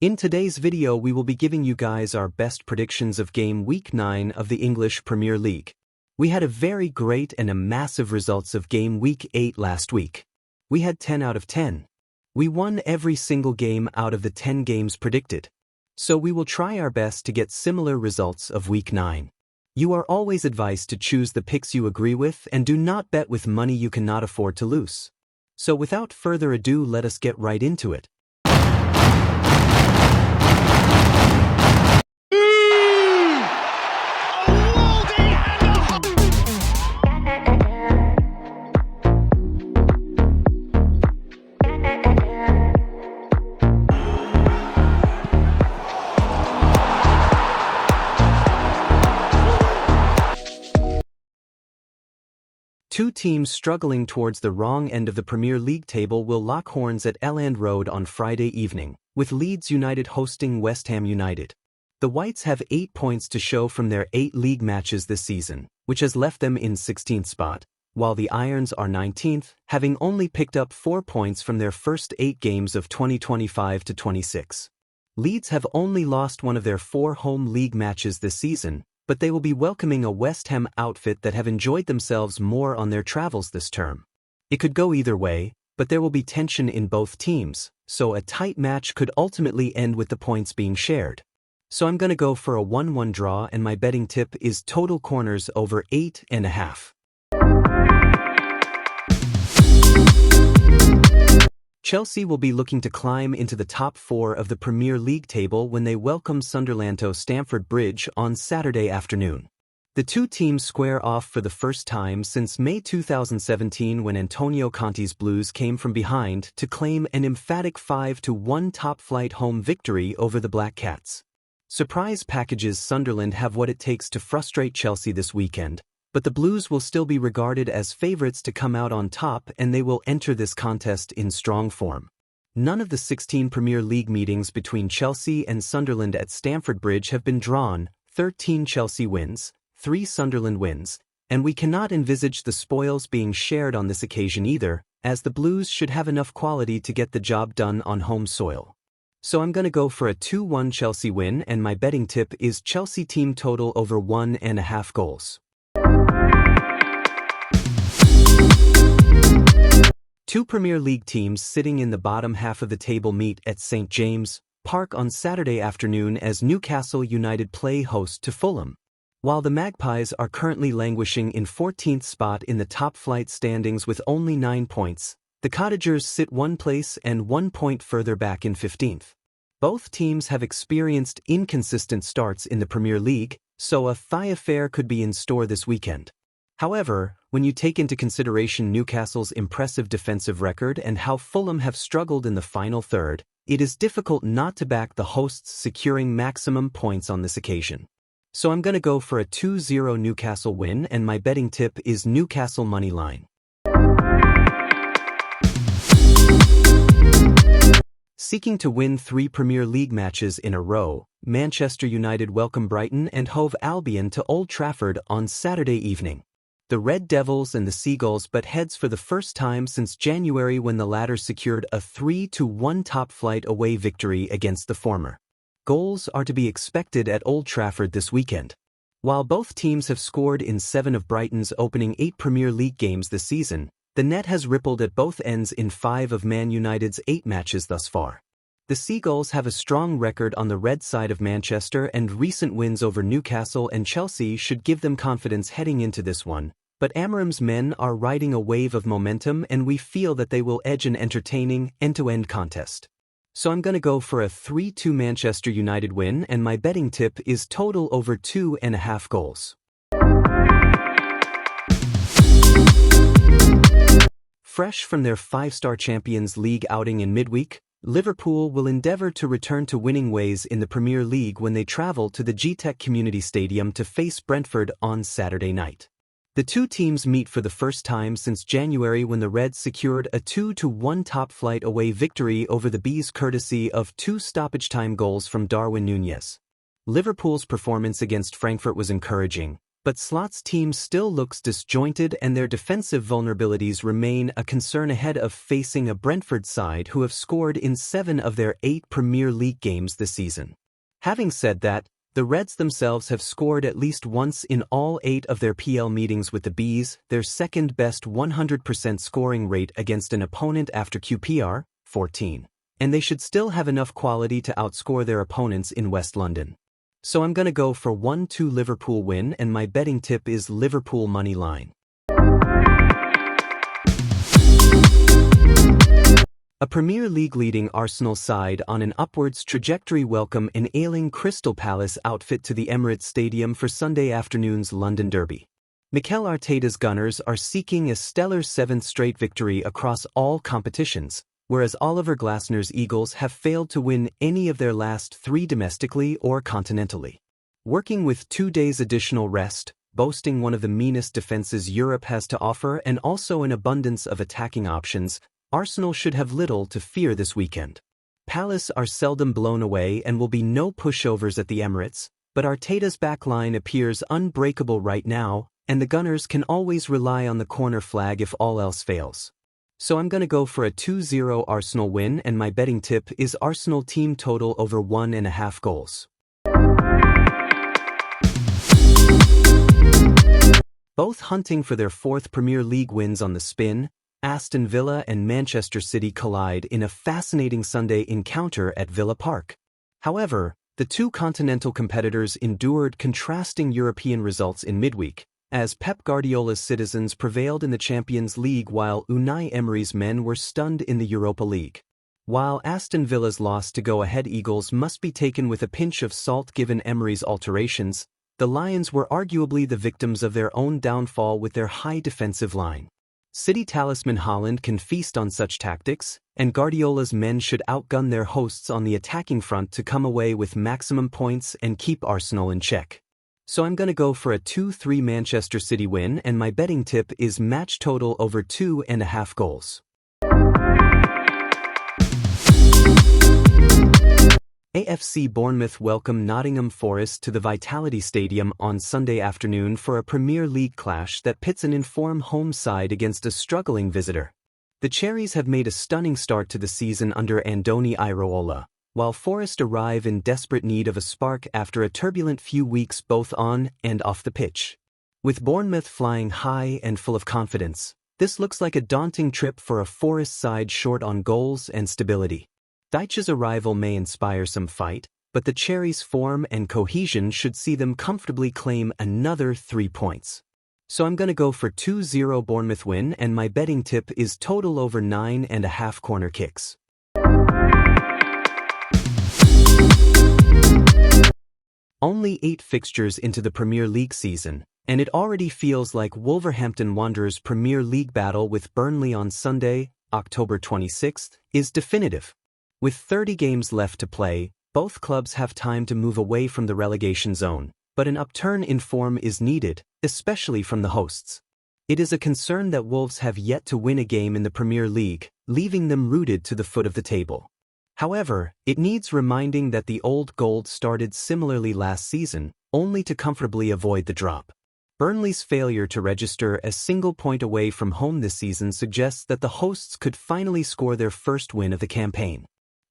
In today's video we will be giving you guys our best predictions of game week 9 of the English Premier League. We had a very great and a massive results of game week 8 last week. We had 10 out of 10. We won every single game out of the 10 games predicted. So we will try our best to get similar results of week 9. You are always advised to choose the picks you agree with and do not bet with money you cannot afford to lose. So without further ado, let us get right into it. Two teams struggling towards the wrong end of the Premier League table will lock horns at Elland Road on Friday evening, with Leeds United hosting West Ham United. The Whites have 8 points to show from their 8 league matches this season, which has left them in 16th spot, while the Irons are 19th, having only picked up 4 points from their first 8 games of 2025-26. Leeds have only lost one of their 4 home league matches this season, but they will be welcoming a West Ham outfit that have enjoyed themselves more on their travels this term. It could go either way, but there will be tension in both teams, so a tight match could ultimately end with the points being shared. So I'm going to go for a 1-1 draw, and my betting tip is total corners over 8.5. Chelsea will be looking to climb into the top 4 of the Premier League table when they welcome Sunderland to Stamford Bridge on Saturday afternoon. The two teams square off for the first time since May 2017 when Antonio Conte's Blues came from behind to claim an emphatic 5-1 top-flight home victory over the Black Cats. Surprise packages: Sunderland have what it takes to frustrate Chelsea this weekend, but the Blues will still be regarded as favourites to come out on top, and they will enter this contest in strong form. None of the 16 Premier League meetings between Chelsea and Sunderland at Stamford Bridge have been drawn, 13 Chelsea wins, 3 Sunderland wins, and we cannot envisage the spoils being shared on this occasion either, as the Blues should have enough quality to get the job done on home soil. So I'm going to go for a 2-1 Chelsea win, and my betting tip is Chelsea team total over 1.5 goals. Two Premier League teams sitting in the bottom half of the table meet at St James' Park on Saturday afternoon as Newcastle United play host to Fulham. While the Magpies are currently languishing in 14th spot in the top flight standings with only 9 points, the Cottagers sit 1 place and 1 point further back in 15th. Both teams have experienced inconsistent starts in the Premier League, so a thigh affair could be in store this weekend. However, when you take into consideration Newcastle's impressive defensive record and how Fulham have struggled in the final third, it is difficult not to back the hosts securing maximum points on this occasion. So I'm going to go for a 2-0 Newcastle win, and my betting tip is Newcastle money line. Seeking to win 3 Premier League matches in a row, Manchester United welcome Brighton and Hove Albion to Old Trafford on Saturday evening. The Red Devils and the Seagulls butt heads for the first time since January when the latter secured a 3-1 top-flight away victory against the former. Goals are to be expected at Old Trafford this weekend. While both teams have scored in 7 of Brighton's opening 8 Premier League games this season, the net has rippled at both ends in 5 of Man United's 8 matches thus far. The Seagulls have a strong record on the red side of Manchester, and recent wins over Newcastle and Chelsea should give them confidence heading into this one. But Amarim's men are riding a wave of momentum, and we feel that they will edge an entertaining, end-to-end contest. So I'm going to go for a 3-2 Manchester United win, and my betting tip is total over 2.5 goals. Fresh from their 5-star Champions League outing in midweek, Liverpool will endeavour to return to winning ways in the Premier League when they travel to the GTEC Community Stadium to face Brentford on Saturday night. The two teams meet for the first time since January when the Reds secured a 2-1 top-flight away victory over the Bees courtesy of 2 stoppage-time goals from Darwin Núñez. Liverpool's performance against Frankfurt was encouraging, But Slot's team still looks disjointed and their defensive vulnerabilities remain a concern ahead of facing a Brentford side who have scored in 7 of their 8 Premier League games this season. Having said that, the Reds themselves have scored at least once in all 8 of their PL meetings with the Bees, their second-best 100% scoring rate against an opponent after QPR, 14. And they should still have enough quality to outscore their opponents in West London. So I'm gonna go for 1-2 Liverpool win, and my betting tip is Liverpool money line. A Premier League leading Arsenal side on an upwards trajectory welcome an ailing Crystal Palace outfit to the Emirates Stadium for Sunday afternoon's London Derby. Mikel Arteta's Gunners are seeking a stellar 7th straight victory across all competitions, whereas Oliver Glasner's Eagles have failed to win any of their last 3 domestically or continentally. Working with 2 days additional rest, boasting one of the meanest defenses Europe has to offer and also an abundance of attacking options, Arsenal should have little to fear this weekend. Palace are seldom blown away and will be no pushovers at the Emirates, but Arteta's backline appears unbreakable right now, and the Gunners can always rely on the corner flag if all else fails. So I'm gonna go for a 2-0 Arsenal win, and my betting tip is Arsenal team total over 1.5 goals. Both hunting for their 4th Premier League wins on the spin, Aston Villa and Manchester City collide in a fascinating Sunday encounter at Villa Park. However, the 2 continental competitors endured contrasting European results in midweek, as Pep Guardiola's citizens prevailed in the Champions League while Unai Emery's men were stunned in the Europa League. While Aston Villa's loss to go-ahead Eagles must be taken with a pinch of salt given Emery's alterations, the Lions were arguably the victims of their own downfall with their high defensive line. City talisman Haaland can feast on such tactics, and Guardiola's men should outgun their hosts on the attacking front to come away with maximum points and keep Arsenal in check. So I'm gonna go for a 2-3 Manchester City win, and my betting tip is match total over 2.5 goals. AFC Bournemouth welcome Nottingham Forest to the Vitality Stadium on Sunday afternoon for a Premier League clash that pits an informed home side against a struggling visitor. The Cherries have made a stunning start to the season under Andoni Iraola, while Forest arrive in desperate need of a spark after a turbulent few weeks both on and off the pitch. With Bournemouth flying high and full of confidence, this looks like a daunting trip for a Forest side short on goals and stability. Dyche's arrival may inspire some fight, but the Cherries' form and cohesion should see them comfortably claim another 3 points. So I'm gonna go for 2-0 Bournemouth win, and my betting tip is total over 9.5 corner kicks. Only 8 fixtures into the Premier League season, and it already feels like Wolverhampton Wanderers' Premier League battle with Burnley on Sunday, October 26th, is definitive. With 30 games left to play, both clubs have time to move away from the relegation zone, but an upturn in form is needed, especially from the hosts. It is a concern that Wolves have yet to win a game in the Premier League, leaving them rooted to the foot of the table. However, it needs reminding that the old gold started similarly last season, only to comfortably avoid the drop. Burnley's failure to register a single point away from home this season suggests that the hosts could finally score their first win of the campaign.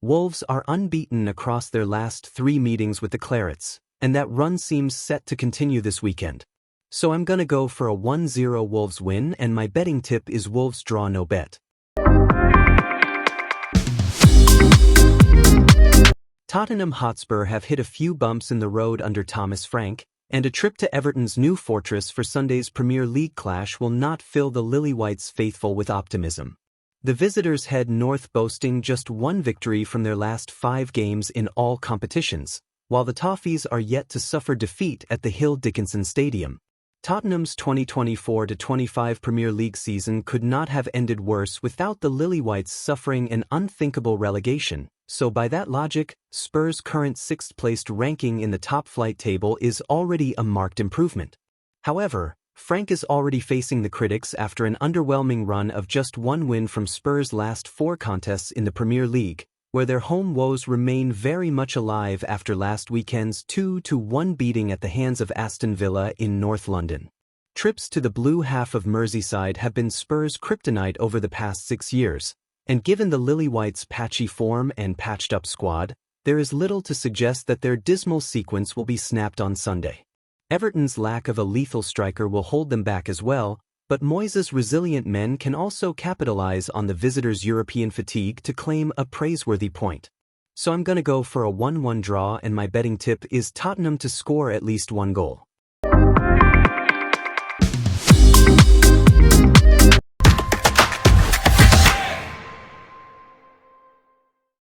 Wolves are unbeaten across their last 3 meetings with the Clarets, and that run seems set to continue this weekend. So I'm gonna go for a 1-0 Wolves win, and my betting tip is Wolves draw no bet. Tottenham Hotspur have hit a few bumps in the road under Thomas Frank, and a trip to Everton's new fortress for Sunday's Premier League clash will not fill the Lily-Whites faithful with optimism. The visitors head north boasting just 1 victory from their last 5 games in all competitions, while the Toffees are yet to suffer defeat at the Hill Dickinson Stadium. Tottenham's 2024-25 Premier League season could not have ended worse without the Lily-Whites suffering an unthinkable relegation, so by that logic, Spurs' current 6th-placed ranking in the top-flight table is already a marked improvement. However, Frank is already facing the critics after an underwhelming run of just 1 win from Spurs' last 4 contests in the Premier League, where their home woes remain very much alive after last weekend's 2-1 beating at the hands of Aston Villa in North London. Trips to the blue half of Merseyside have been Spurs' kryptonite over the past 6 years, and given the Lily Whites' patchy form and patched-up squad, there is little to suggest that their dismal sequence will be snapped on Sunday. Everton's lack of a lethal striker will hold them back as well, but Moyes' resilient men can also capitalize on the visitors' European fatigue to claim a praiseworthy point. So I'm gonna go for a 1-1 draw, and my betting tip is Tottenham to score at least 1 goal.